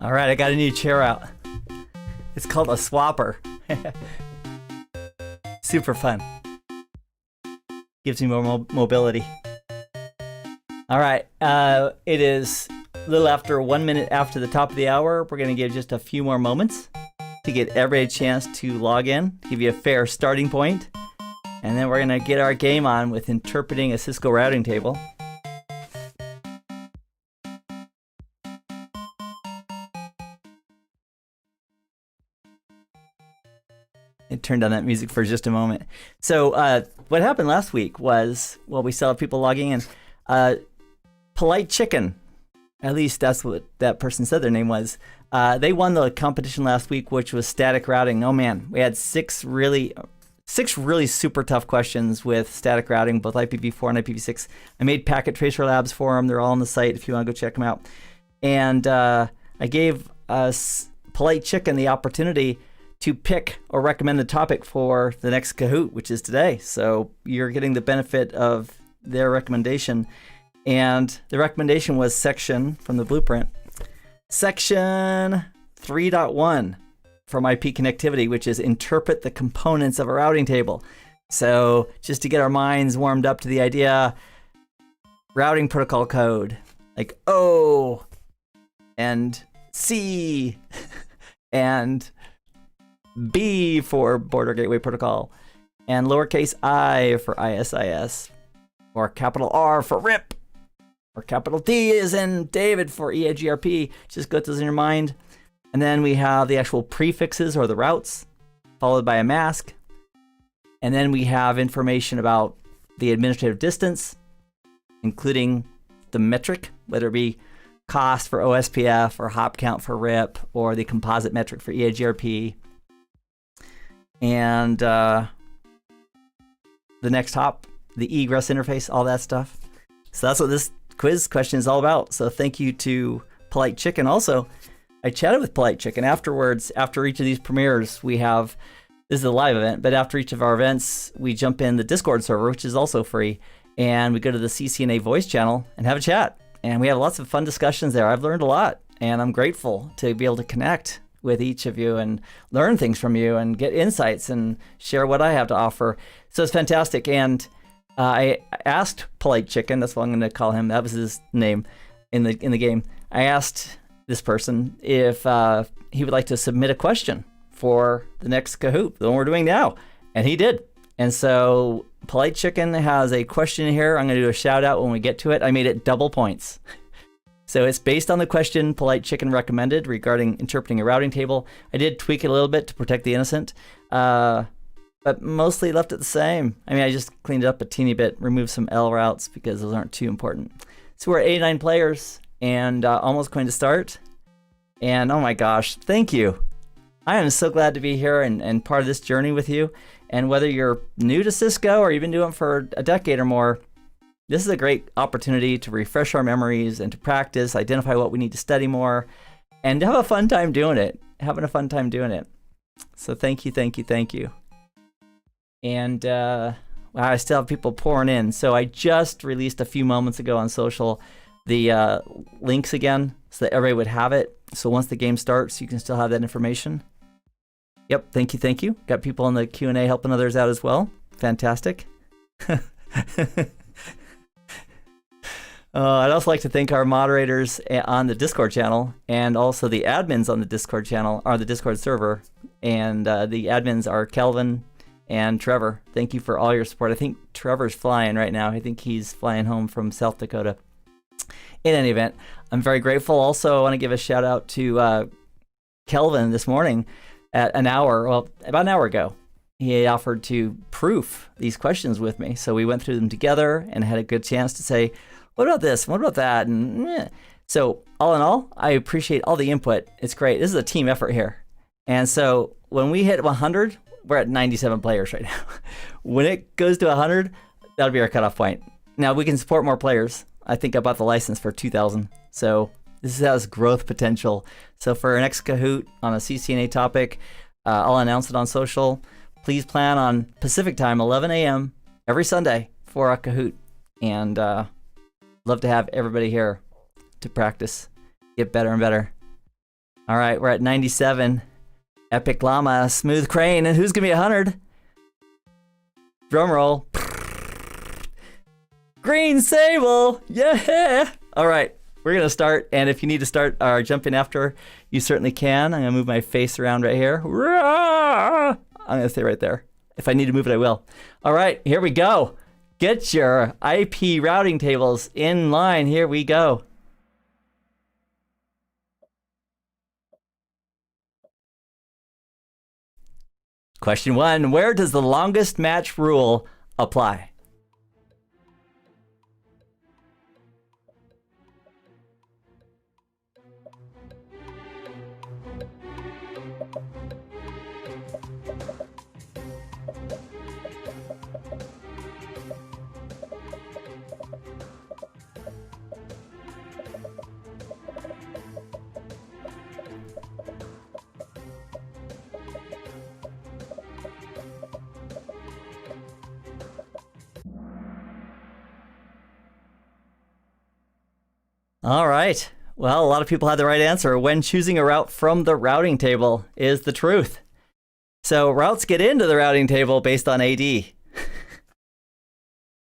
All right, I got a new chair out. It's called a swapper. Super fun. Gives me more mobility. All right, it is a little after 1 minute after the top of the hour. We're going to give just a few more moments to get everybody a chance to log in, give you a fair starting point, and then we're going to get our game on with interpreting a Cisco routing table. It turned on that music for just a moment. So what happened last week was, well, we still have people logging in. Polite Chicken, at least that's what that person said their name was. They won the competition last week, which was static routing. Oh man, we had six really super tough questions with static routing, both IPv4 and IPv6. I made packet tracer labs for them. They're all on the site if you want to go check them out. And I gave Polite Chicken the opportunity to pick or recommend the topic for the next Kahoot, which is today. So you're getting the benefit of their recommendation. And the recommendation was section from the Blueprint, section 3.1 from IP connectivity, which is interpret the components of a routing table. So just to get our minds warmed up to the idea, routing protocol code, like O and C and B for Border Gateway Protocol, and lowercase I for ISIS, or capital R for RIP, or capital D is in David for EIGRP. Just get those in your mind. And then we have the actual prefixes or the routes, followed by a mask. And then we have information about the administrative distance, including the metric, whether it be cost for OSPF or hop count for RIP, or the composite metric for EIGRP. And the next hop, the egress interface, all that stuff. So that's what this quiz question is all about. So thank you to Polite Chicken. Also, I chatted with Polite Chicken afterwards. After each of these premieres, we have, this is a live event, but after each of our events, we jump in the Discord server, which is also free, and we go to the CCNA voice channel and have a chat. And we have lots of fun discussions there. I've learned a lot, and I'm grateful to be able to connect with each of you and learn things from you and get insights and share what I have to offer. So it's fantastic. And I asked Polite Chicken, that's what I'm going to call him, that was his name in the game. I asked this person if he would like to submit a question for the next Kahoot, the one we're doing now, and he did. And so Polite Chicken has a question here. I'm going to do a shout out when we get to it. I made it double points. So it's based on the question Polite Chicken recommended regarding interpreting a routing table. I did tweak it a little bit to protect the innocent, but mostly left it the same. I mean, I just cleaned it up a teeny bit, removed some L routes because those aren't too important. So we're 89 players and almost going to start. And oh my gosh, thank you. I am so glad to be here and part of this journey with you. And whether you're new to Cisco or you've been doing it for a decade or more, this is a great opportunity to refresh our memories and to practice, identify what we need to study more, and to have a fun time doing it. Having a fun time doing it. So thank you, thank you, thank you. And wow, I still have people pouring in. So I just released a few moments ago on social the links again so that everybody would have it. So once the game starts, you can still have that information. Yep, thank you, thank you. Got people in the Q&A helping others out as well. Fantastic. I'd also like to thank our moderators on the Discord channel and also the admins on the Discord channel, or the Discord server. And the admins are Kelvin and Trevor. Thank you for all your support. I think Trevor's flying right now. I think he's flying home from South Dakota. In any event, I'm very grateful. Also, I want to give a shout out to Kelvin this morning at about an hour ago. He offered to proof these questions with me. So we went through them together and had a good chance to say, what about this? What about that? And so all in all, I appreciate all the input. It's great. This is a team effort here. And so when we hit 100, we're at 97 players right now. When it goes to 100, that'll be our cutoff point. Now we can support more players. I think I bought the license for 2,000. So this has growth potential. So for our next Kahoot on a CCNA topic, I'll announce it on social. Please plan on Pacific time, 11 a.m. every Sunday for a Kahoot. And love to have everybody here to practice, get better and better. All right, we're at 97. Epic Llama, Smooth Crane, and who's gonna be 100? Drum roll. Green Sable, yeah! All right, we're gonna start, and if you need to start or jump in after, you certainly can. I'm gonna move my face around right here. I'm gonna stay right there. If I need to move it, I will. All right, here we go. Get your IP routing tables in line. Here we go. Question 1, where does the longest match rule apply? All right. Well, a lot of people had the right answer. When choosing a route from the routing table is the truth. So routes get into the routing table based on AD.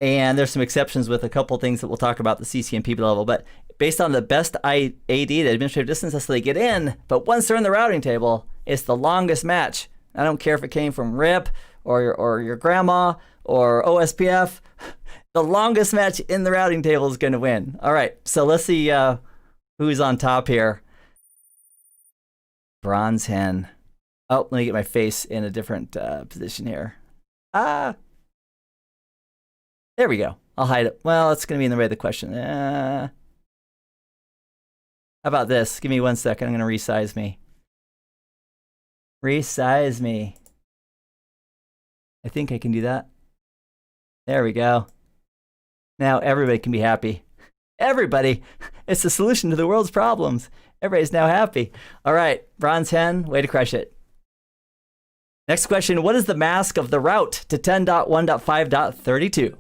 And there's some exceptions with a couple things that we'll talk about the CCNP level. But based on the best AD, the administrative distance, that's how they get in. But once they're in the routing table, it's the longest match. I don't care if it came from RIP or your grandma or OSPF. The longest match in the routing table is going to win. All right, so let's see who's on top here. Bronze Hen. Oh, let me get my face in a different position here. There we go. I'll hide it. Well, it's going to be in the way of the question. How about this? Give me 1 second. I'm going to resize me. Resize me. I think I can do that. There we go. Now everybody can be happy. Everybody. It's the solution to the world's problems. Everybody's now happy. All right, Bronze Hen, way to crush it. Next question, what is the mask of the route to 10.1.5.32?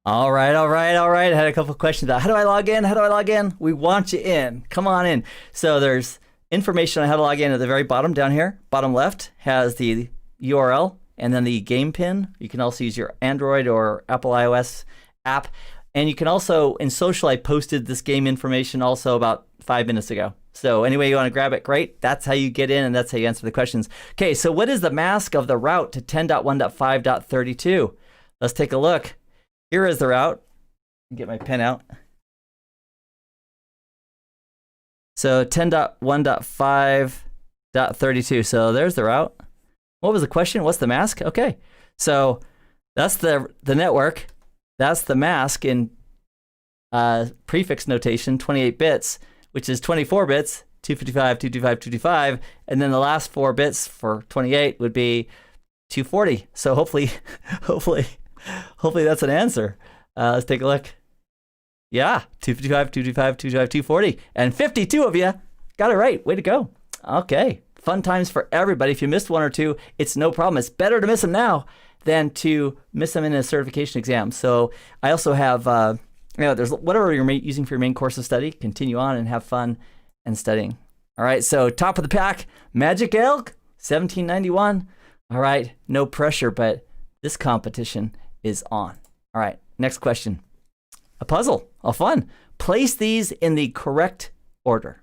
All right. I had a couple of questions about how do I log in? We want you in. Come on in. So there's information on how to log in at the very bottom down here. Bottom left has the URL and then the game pin. You can also use your Android or Apple iOS app. And you can also, in social, I posted this game information also about 5 minutes ago. So anyway you want to grab it, great. That's how you get in and that's how you answer the questions. Okay, so what is the mask of the route to 10.1.5.32? Let's take a look. Here is the route. Get my pen out. So 10.1.5.32. So there's the route. What was the question? What's the mask? Okay. So that's the network. That's the mask in prefix notation, 28 bits, which is 24 bits, 255, 225, 225. And then the last 4 bits for 28 would be 240. So hopefully that's an answer. Let's take a look. Yeah, 255, 225, 225, 240. And 52 of you got it right. Way to go. Okay. Fun times for everybody. If you missed one or two, it's no problem. It's better to miss them now than to miss them in a certification exam. So I also have, there's whatever you're using for your main course of study, continue on and have fun and studying. All right. So top of the pack, Magic Elk, 1791. All right. No pressure, but this competition is on. All right, next question. a puzzle, a fun. Place these in the correct order.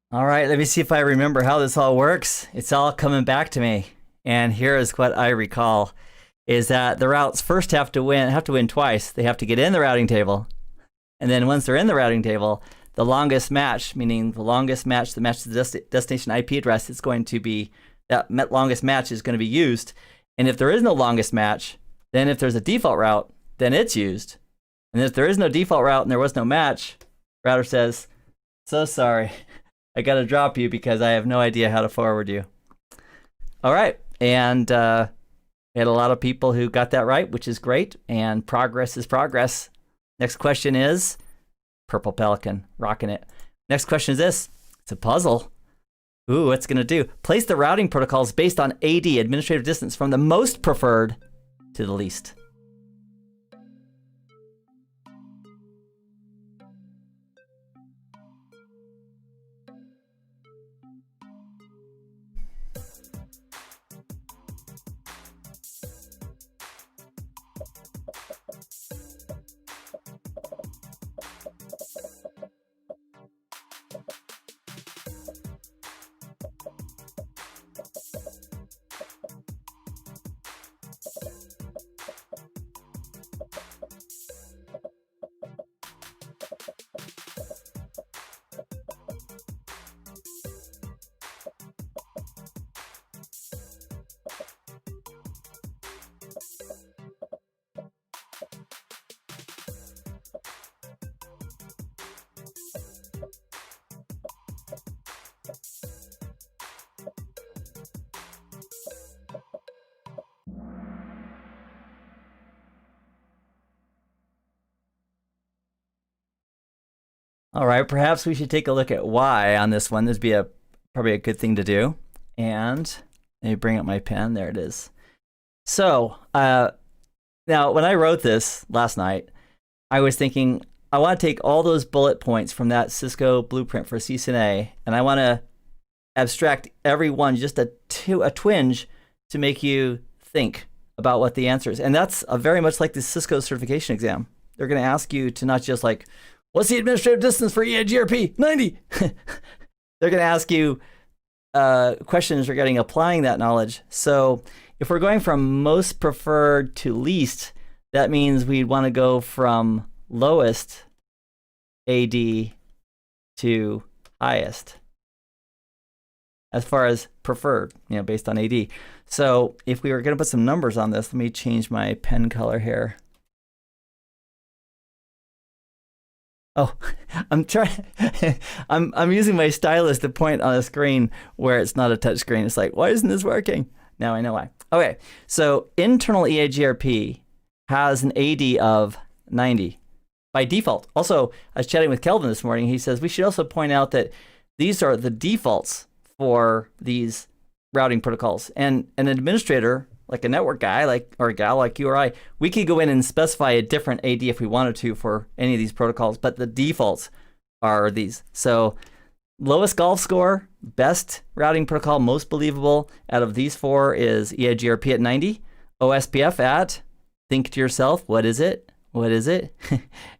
All right, let me see if I remember how this all works. It's all coming back to me. And here is what I recall, is that the routes first have to win twice. They have to get in the routing table. And then once they're in the routing table, the longest match, meaning the longest match that matches the destination IP address, is going to be, that longest match is going to be used. And if there is no longest match, then if there's a default route, then it's used. And if there is no default route and there was no match, router says, so sorry. I got to drop you because I have no idea how to forward you. All right. And we had a lot of people who got that right, which is great. And progress is progress. Next question is Purple Pelican, rocking it. Next question is this. It's a puzzle. Ooh, what's going to do? Place the routing protocols based on AD, administrative distance, from the most preferred to the least. All right, perhaps we should take a look at why on this one. This would be probably a good thing to do. And let me bring up my pen. There it is. So now when I wrote this last night, I was thinking, I want to take all those bullet points from that Cisco Blueprint for CCNA, and I want to abstract every one just a twinge to make you think about what the answer is. And that's very much like the Cisco certification exam. They're going to ask you to not just like, what's the administrative distance for EIGRP? 90. They're going to ask you questions regarding applying that knowledge. So if we're going from most preferred to least, that means we'd want to go from lowest AD to highest as far as preferred, based on AD. So if we were going to put some numbers on this, let me change my pen color here. Oh, I'm trying. I'm using my stylus to point on a screen where it's not a touch screen. It's like, why isn't this working? Now I know why. Okay, so internal EIGRP has an AD of 90 by default. Also, I was chatting with Kelvin this morning. He says we should also point out that these are the defaults for these routing protocols. And an administrator, like a network guy, or a gal like you or I, we could go in and specify a different AD if we wanted to for any of these protocols, but the defaults are these. So lowest golf score, best routing protocol, most believable out of these four is EIGRP at 90, OSPF at, think to yourself, what is it? What is it?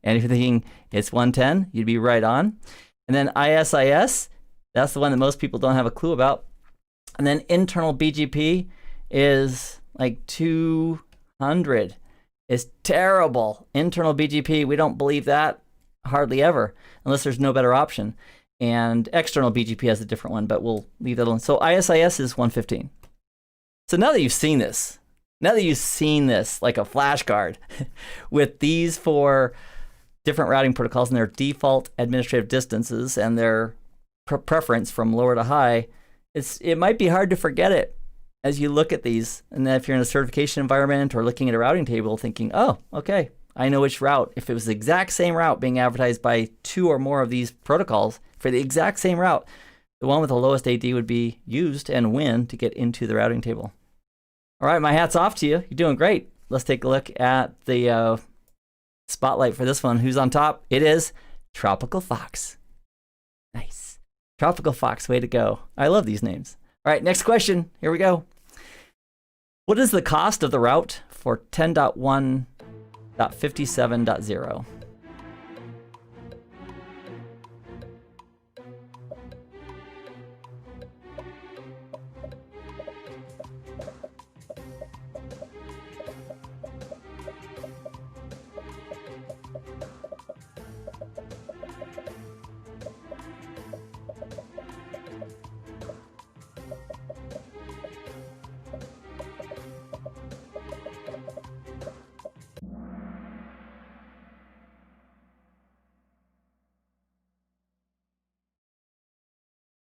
And if you're thinking it's 110, you'd be right on. And then ISIS, that's the one that most people don't have a clue about. And then internal BGP is like 200. It's terrible. Internal BGP, we don't believe that hardly ever, unless there's no better option. And external BGP has a different one, but we'll leave that alone. So ISIS is 115. So now that you've seen this, like a flashcard with these 4 different routing protocols and their default administrative distances and their preference from lower to high, it might be hard to forget it as you look at these. And then if you're in a certification environment or looking at a routing table thinking, oh, okay, I know which route. If it was the exact same route being advertised by 2 or more of these protocols for the exact same route, the one with the lowest AD would be used and win to get into the routing table. All right, my hat's off to you. You're doing great. Let's take a look at the spotlight for this one. Who's on top? It is Tropical Fox. Nice. Tropical Fox, way to go. I love these names. All right, next question. Here we go. What is the cost of the route for 10.1.57.0?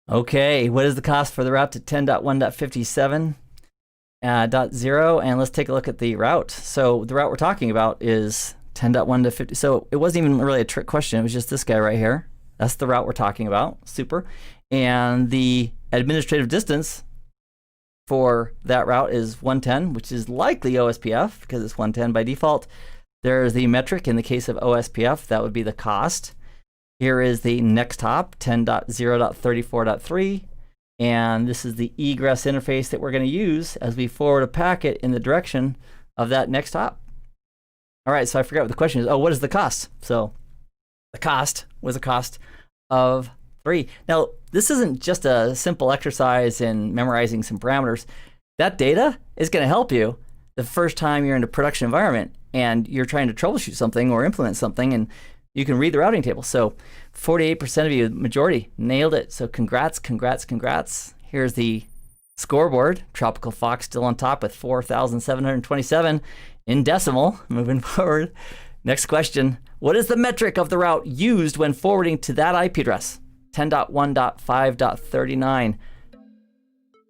Okay, what is the cost for the route to 10.1.57.0? And let's take a look at the route. So the route we're talking about is 10.1 to 50. So it wasn't even really a trick question. It was just this guy right here. That's the route we're talking about. Super. And the administrative distance for that route is 110, which is likely OSPF because it's 110 by default. There's the metric in the case of OSPF. That would be the cost. Here is the next hop, 10.0.34.3, and this is the egress interface that we're going to use as we forward a packet in the direction of that next hop. All right, so I forgot what the question is. Oh, what is the cost? So the cost was a cost of 3. Now, this isn't just a simple exercise in memorizing some parameters. That data is going to help you the first time you're in a production environment and you're trying to troubleshoot something or implement something, and you can read the routing table. So 48% of you, majority, nailed it. So congrats, congrats, congrats. Here's the scoreboard. Tropical Fox still on top with 4,727 in decimal. Moving forward. Next question. What is the metric of the route used when forwarding to that IP address? 10.1.5.39.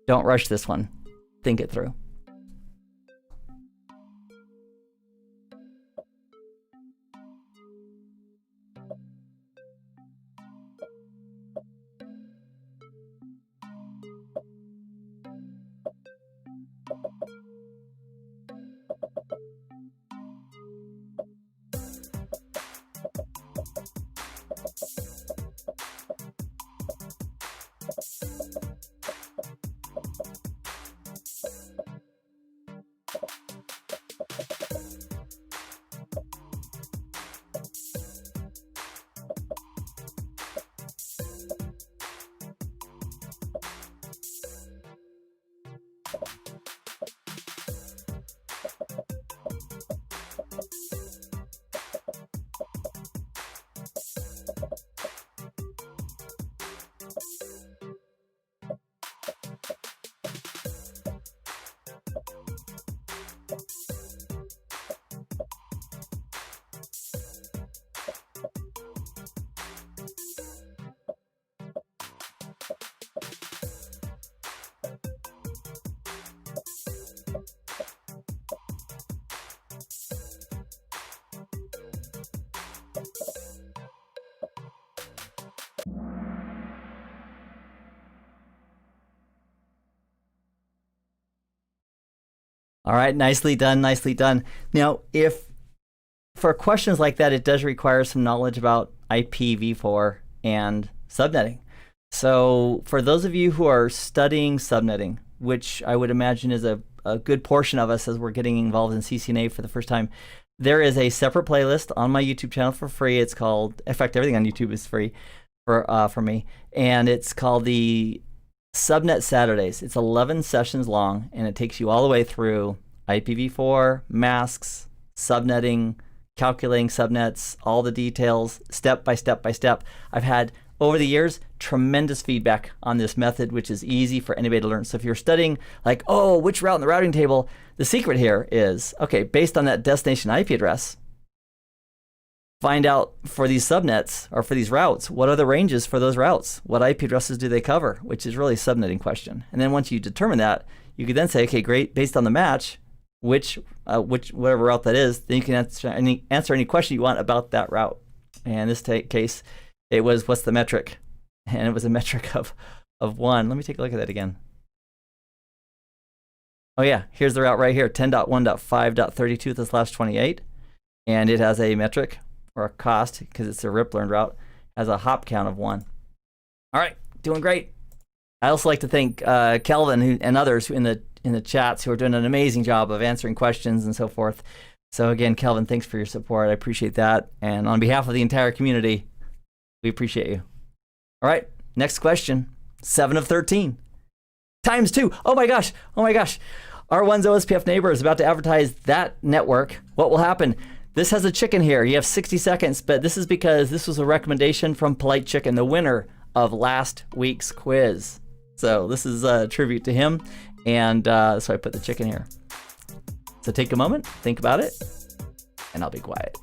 Don't rush this one. Think it through. All right, nicely done, nicely done. Now, if for questions like that, it does require some knowledge about IPv4 and subnetting. So for those of you who are studying subnetting, which I would imagine is a good portion of us as we're getting involved in CCNA for the first time, there is a separate playlist on my YouTube channel for free. It's called, in fact, everything on YouTube is free for me. And it's called the Subnet Saturdays. It's 11 sessions long, and it takes you all the way through IPv4, masks, subnetting, calculating subnets, all the details, step by step by step. I've had, over the years, tremendous feedback on this method, which is easy for anybody to learn. So if you're studying, like, oh, which route in the routing table, the secret here is, okay, based on that destination IP address, find out for these subnets or for these routes, what are the ranges for those routes? What IP addresses do they cover? Which is really a subnetting question. And then once you determine that, you could then say, okay, great, based on the match, which whatever route that is, then you can answer any question you want about that route. And in this case, it was, what's the metric? And it was a metric of 1. Let me take a look at that again. Oh yeah, here's the route right here, 10.1.5.32 with slash 28. And it has a metric, or a cost, because it's a RIP learned route, has a hop count of 1. All right, doing great. I also like to thank Kelvin and others in the chats who are doing an amazing job of answering questions and so forth. So again, Kelvin, thanks for your support. I appreciate that. And on behalf of the entire community, we appreciate you. All right, next question, 7 of 13. Times 2. Oh my gosh, oh my gosh. R1's OSPF neighbor is about to advertise that network. What will happen? This has a chicken here. You have 60 seconds, but this is because this was a recommendation from Polite Chicken, the winner of last week's quiz. So this is a tribute to him, and so I put the chicken here. So take a moment, think about it, and I'll be quiet.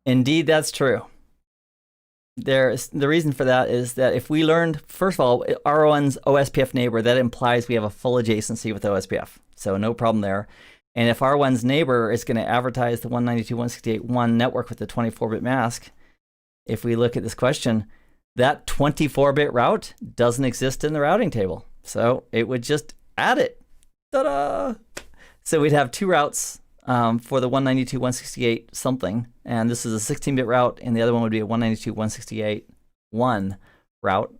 Indeed, that's true. The reason for that is that if we learned, first of all, R1's OSPF neighbor, that implies we have a full adjacency with OSPF. So no problem there. And if R1's neighbor is going to advertise the 192.168.1 network with the 24-bit mask, if we look at this question, that 24-bit route doesn't exist in the routing table. So it would just add it. Ta-da! So we'd have 2 routes for the 192.168 something, and this is a 16-bit route, and the other one would be a 192.168.1 route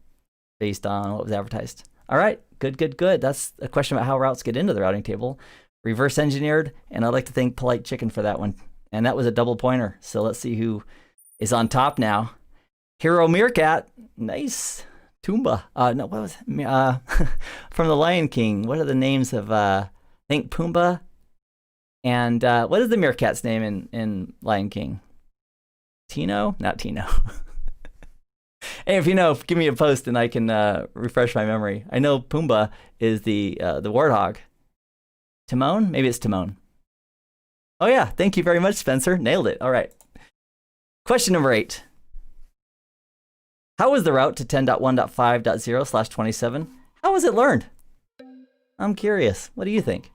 based on what was advertised. All right, good, good, good. That's a question about how routes get into the routing table. Reverse engineered, and I'd like to thank Polite Chicken for that one. And that was a double pointer. So let's see who is on top now. Hero Meerkat, nice. Toomba, no, what was it? From the Lion King. What are the names of, I think Pumbaa? And what is the meerkat's name in Lion King? Tino? Not Tino. Hey, if you know, give me a post and I can refresh my memory. I know Pumbaa is the warthog. Timon? Maybe it's Timon. Oh yeah, thank you very much, Spencer. Nailed it. All right. Question number 8. How was the route to 10.1.5.0/27? How was it learned? I'm curious. What do you think?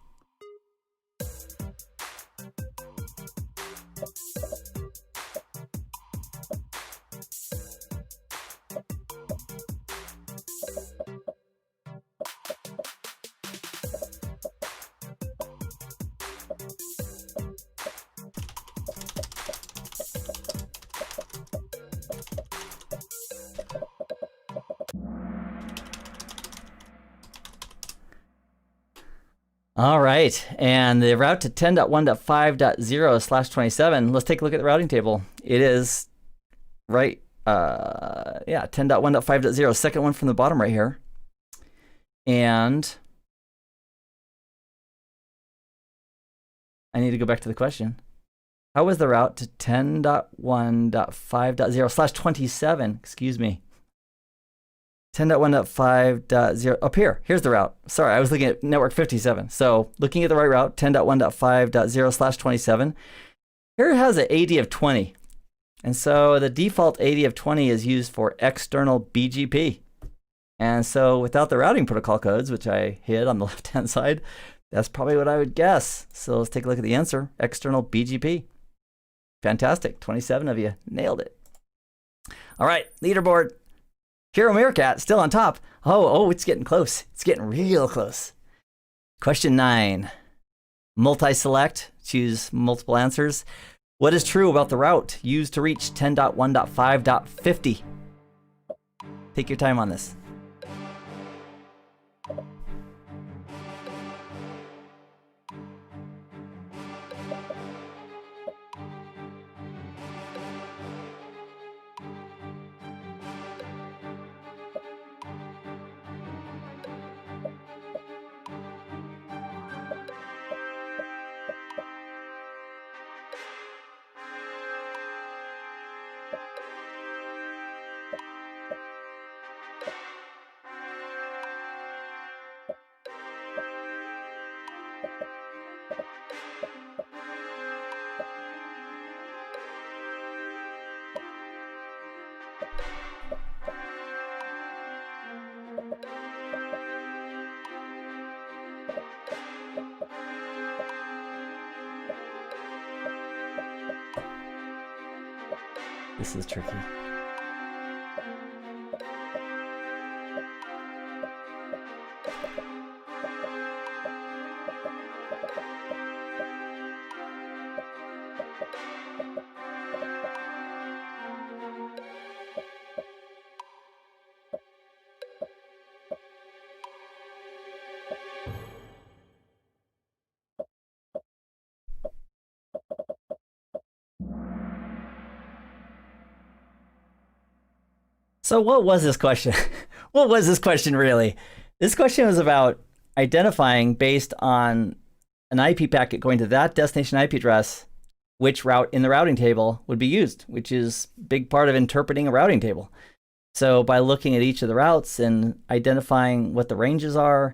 All right, and the route to 10.1.5.0/27, let's take a look at the routing table. It is right, 10.1.5.0, second one from the bottom right here. And I need to go back to the question. How was the route to 10.1.5.0/27, excuse me. 10.1.5.0, up here, here's the route. Sorry, I was looking at network 57. So looking at the right route, 10.1.5.0/27. Here it has an AD of 20. And so the default 80 of 20 is used for external BGP. And so without the routing protocol codes, which I hid on the left-hand side, that's probably what I would guess. So let's take a look at the answer. External BGP. Fantastic. 27 of you nailed it. All right, leaderboard. Hero Meerkat still on top. Oh, it's getting close. It's getting real close. Question 9. Multi-select. Choose multiple answers. What is true about the route used to reach 10.1.5.50? Take your time on this. This is tricky. So what was this question? What was this question really? This question was about identifying based on an IP packet going to that destination IP address, which route in the routing table would be used, which is a big part of interpreting a routing table. So by looking at each of the routes and identifying what the ranges are,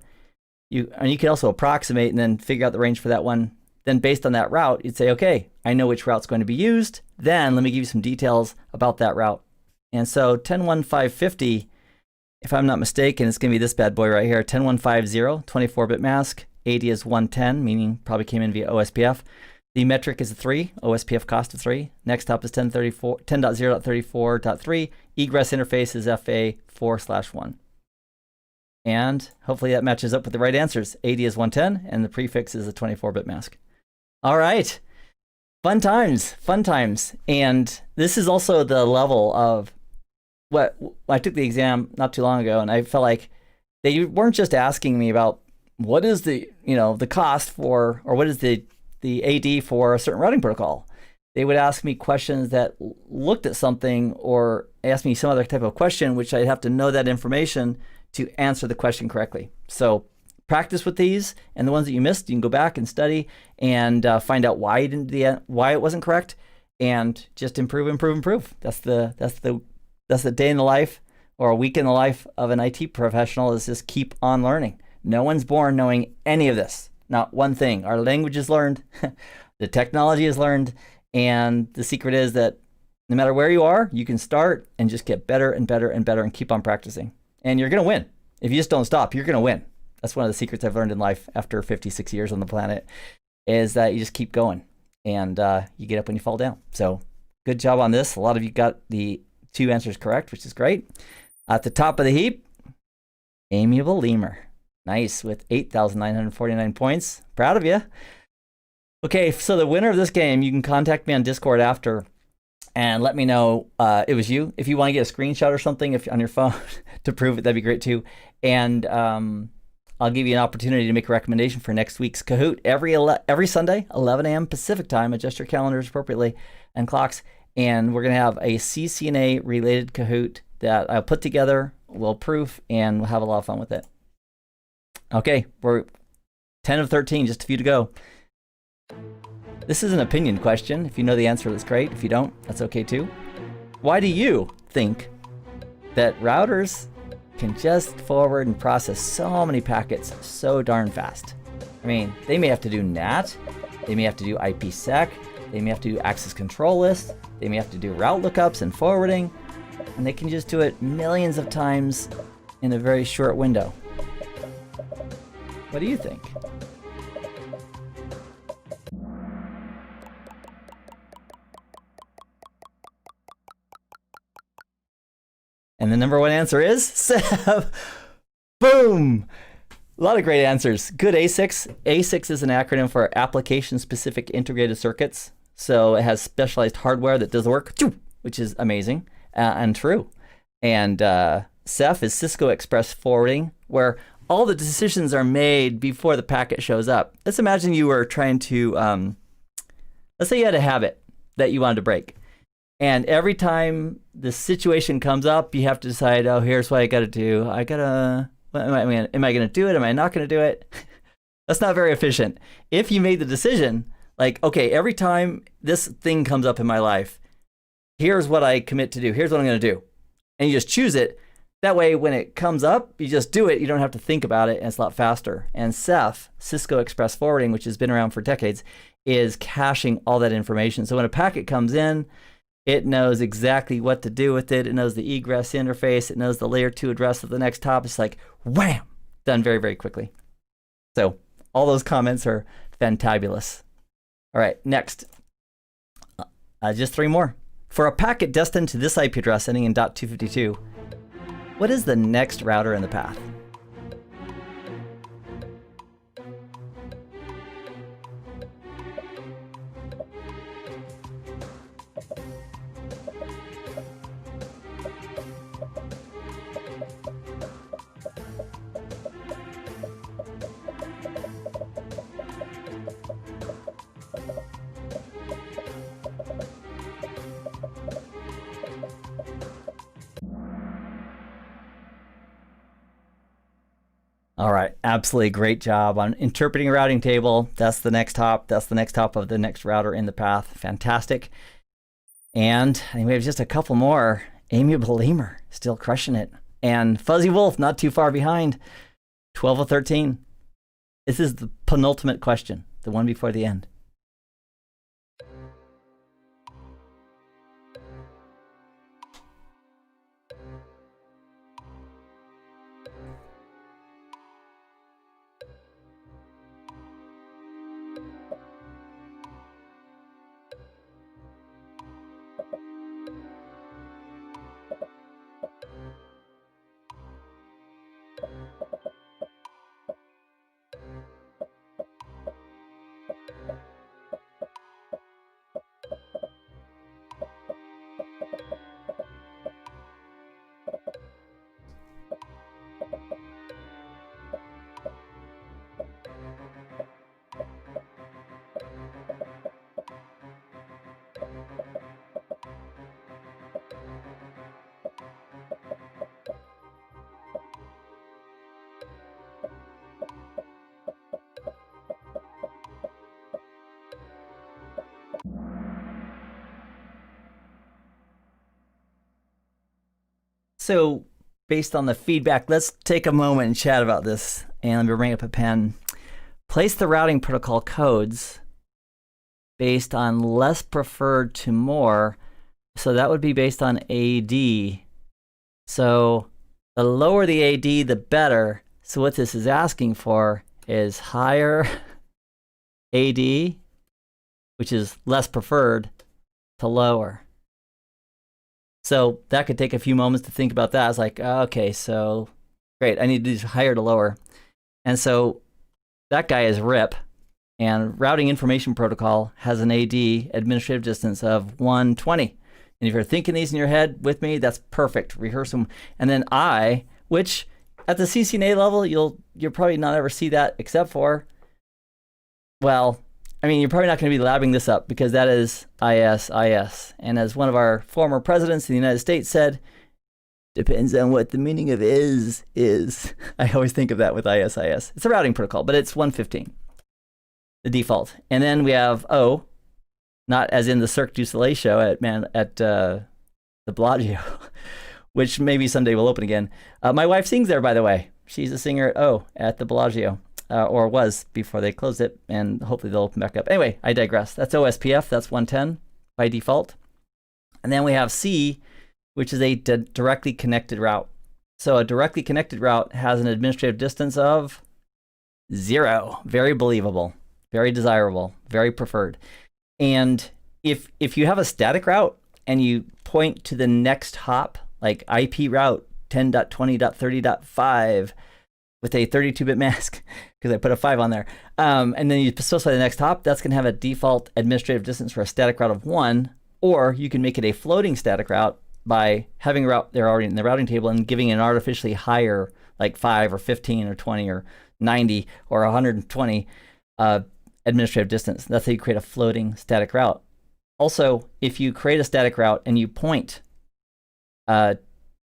you can also approximate and then figure out the range for that one. Then based on that route, you'd say, okay, I know which route's going to be used. Then let me give you some details about that route. And so 10.1.5.50, if I'm not mistaken, it's going to be this bad boy right here, 10.1.5.0, 24-bit mask. 80 is 110, meaning probably came in via OSPF. The metric is a 3, OSPF cost of 3. Next up is 10.0.34.3. Egress interface is FA 4/1. And hopefully that matches up with the right answers. 80 is 110, and the prefix is a 24-bit mask. All right. Fun times, fun times. And this is also the level of what I took the exam not too long ago, and I felt like they weren't just asking me about what is the, the cost for, or what is the AD for a certain routing protocol. They would ask me questions that looked at something or ask me some other type of question, which I'd have to know that information to answer the question correctly. So practice with these, and the ones that you missed, you can go back and study and find out why it wasn't correct, and just improve. That's the day in the life, or a week in the life of an IT professional, is just keep on learning. No one's born knowing any of this. Not one thing. Our language is learned, the technology is learned, and the secret is that no matter where you are, you can start and just get better and better and better and keep on practicing. And you're going to win. If you just don't stop, you're going to win. That's one of the secrets I've learned in life after 56 years on the planet, is that you just keep going, and you get up when you fall down. So good job on this. A lot of you got the 2 answers correct, which is great. At the top of the heap, Amiable Lemur. Nice, with 8,949 points. Proud of you. Okay, so the winner of this game, you can contact me on Discord after and let me know it was you. If you want to get a screenshot or something on your phone to prove it, that'd be great too. And I'll give you an opportunity to make a recommendation for next week's Kahoot every Sunday, 11 a.m. Pacific time. Adjust your calendars appropriately and clocks. And we're going to have a CCNA related Kahoot that I'll put together, we'll proof, and we'll have a lot of fun with it. Okay, we're 10 of 13, just a few to go. This is an opinion question. If you know the answer, that's great. If you don't, that's okay too. Why do you think that routers can just forward and process so many packets so darn fast? I mean, they may have to do NAT, they may have to do IPsec, They may have to do access control lists. They may have to do route lookups and forwarding. And they can just do it millions of times in a very short window. What do you think? And the number one answer is Seth. Boom! A lot of great answers. Good ASICs. ASICs is an acronym for Application-Specific Integrated Circuits. So it has specialized hardware that does the work, which is amazing and true. And Ceph is Cisco Express Forwarding, where all the decisions are made before the packet shows up. Let's imagine you were trying to, let's say you had a habit that you wanted to break. And every time the situation comes up, you have to decide, oh, here's what I got to do. Am I going to do it? Am I not going to do it? That's not very efficient. If you made the decision, like, okay, every time this thing comes up in my life, here's what I commit to do. Here's what I'm going to do. And you just choose it. That way, when it comes up, you just do it. You don't have to think about it, and it's a lot faster. And Ceph, Cisco Express Forwarding, which has been around for decades, is caching all that information. So when a packet comes in, it knows exactly what to do with it. It knows the egress interface. It knows the layer 2 address of the next hop. It's like, wham, done very, very quickly. So all those comments are fantabulous. All right, next. Just 3 more. For a packet destined to this IP address ending in .252, what is the next router in the path? All right, absolutely great job on interpreting a routing table. That's the next hop. That's the next hop of the next router in the path. Fantastic. And I think we have just a couple more. Amiable Lemur, still crushing it. And Fuzzy Wolf, not too far behind. 12 of 13. This is the penultimate question, the one before the end. So based on the feedback, let's take a moment and chat about this. And let me bring up a pen. Place the routing protocol codes based on less preferred to more. So that would be based on AD. So the lower the AD, the better. So what this is asking for is higher AD, which is less preferred, to lower. So that could take a few moments to think about that. It's like, okay, so great, I need to do higher to lower. And so that guy is RIP, and Routing Information Protocol has an AD, administrative distance, of 120. And if you're thinking these in your head with me, that's perfect. Rehearse them. And then I, which at the CCNA level, you'll probably not ever see that except for, well, I mean, you're probably not going to be labbing this up because that is IS. And as one of our former presidents in the United States said, depends on what the meaning of is. I always think of that with IS. It's a routing protocol, but it's 115, the default. And then we have O, not as in the Cirque du Soleil show at the Bellagio, which maybe someday will open again. My wife sings there, by the way. She's a singer at O at the Bellagio. or was before they closed it, and hopefully they'll open back up. Anyway, I digress. That's OSPF. That's 110 by default. And then we have C, which is a directly connected route. So a directly connected route has an administrative distance of 0. Very believable, very desirable, very preferred. And if you have a static route and you point to the next hop, like IP route 10.20.30.5 with a 32-bit mask, because I put a 5 on there, and then you specify the next hop, that's going to have a default administrative distance for a static route of 1, or you can make it a floating static route by having a route there already in the routing table and giving an artificially higher, like 5 or 15 or 20 or 90 or 120 administrative distance. That's how you create a floating static route. Also, if you create a static route and you point to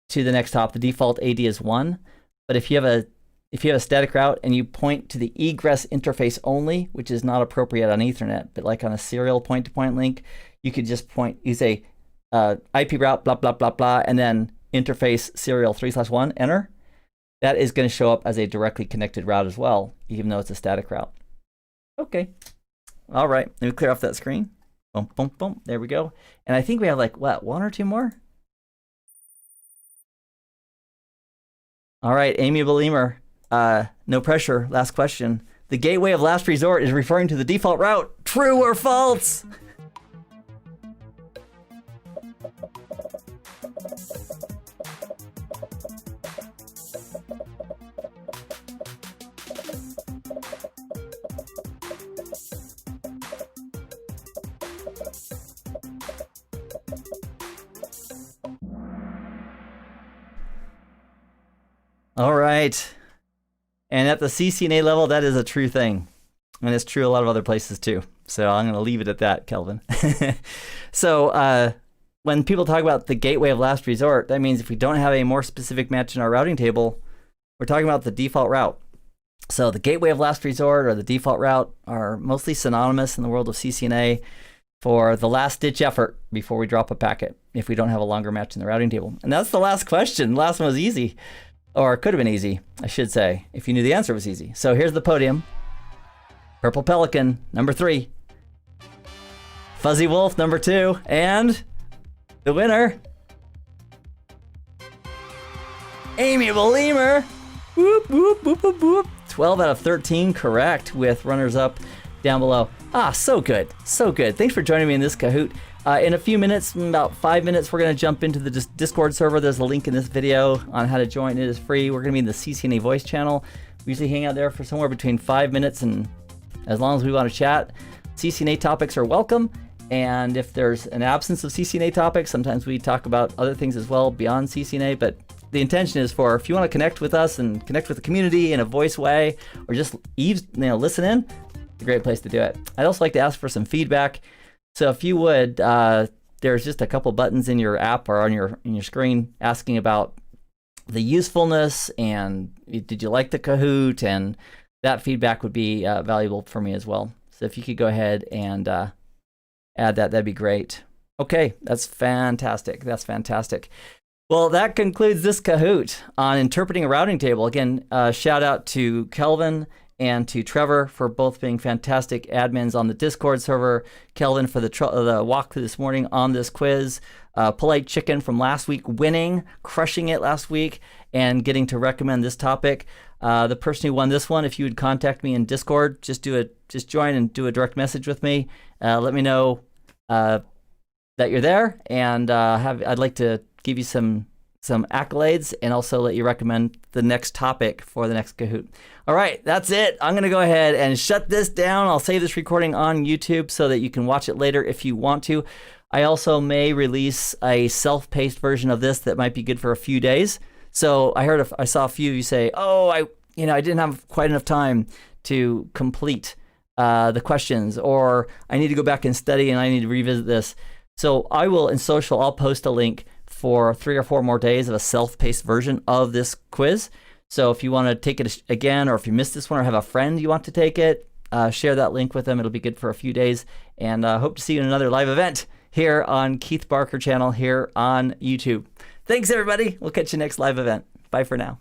the next hop, the default AD is 1. But if you have a static route and you point to the egress interface only, which is not appropriate on Ethernet, but like on a serial point-to-point link, you could just point, you say IP route, blah, blah, blah, blah, and then interface serial 3/1, enter. That is going to show up as a directly connected route as well, even though it's a static route. Okay. All right. Let me clear off that screen. Boom, boom, boom. There we go. And I think we have like, what, 1 or 2 more? All right, amiable lemur. No pressure. Last question. The gateway of last resort is referring to the default route. True or false? All right. And at the CCNA level, that is a true thing. And it's true a lot of other places too. So I'm going to leave it at that, Kelvin. So when people talk about the gateway of last resort, that means if we don't have a more specific match in our routing table, we're talking about the default route. So the gateway of last resort or the default route are mostly synonymous in the world of CCNA for the last ditch effort before we drop a packet if we don't have a longer match in the routing table. And that's the last question. The last one was easy. Or it could have been easy, I should say, if you knew the answer was easy. So here's the podium. Purple Pelican, number 3. Fuzzy Wolf, number 2. And the winner, amiable lemur. Whoop, whoop, whoop, whoop, whoop. 12 out of 13 correct, with runners up down below. Ah, so good, so good. Thanks for joining me in this Kahoot. In a few minutes, in about 5 minutes, we're going to jump into the Discord server. There's a link in this video on how to join. It is free. We're going to be in the CCNA voice channel. We usually hang out there for somewhere between 5 minutes and as long as we want to chat. CCNA topics are welcome. And if there's an absence of CCNA topics, sometimes we talk about other things as well beyond CCNA. But the intention is for, if you want to connect with us and connect with the community in a voice way, or just listen in, it's a great place to do it. I'd also like to ask for some feedback. So if you would, there's just a couple buttons in your app or on your screen asking about the usefulness and did you like the Kahoot, and that feedback would be valuable for me as well. So if you could go ahead and add that, that'd be great. Okay, that's fantastic. That's fantastic. Well, that concludes this Kahoot on interpreting a routing table. Again, shout out to Kelvin and to Trevor for both being fantastic admins on the Discord server. Kelvin for the walkthrough this morning on this quiz. Polite Chicken from last week winning, crushing it last week, and getting to recommend this topic. The person who won this one, if you would contact me in Discord, just join and do a direct message with me. Let me know that you're there, and I'd like to give you some accolades and also let you recommend the next topic for the next Kahoot. All right, that's it. I'm going to go ahead and shut this down. I'll save this recording on YouTube so that you can watch it later if you want to. I also may release a self-paced version of this that might be good for a few days. So I saw a few of you say, "Oh, I didn't have quite enough time to complete the questions," or "I need to go back and study and I need to revisit this." So I will, in social, I'll post a link for 3 or 4 more days of a self-paced version of this quiz. So if you want to take it again, or if you missed this one or have a friend you want to take it, share that link with them. It'll be good for a few days. And hope to see you in another live event here on Keith Barker channel here on YouTube. Thanks, everybody. We'll catch you next live event. Bye for now.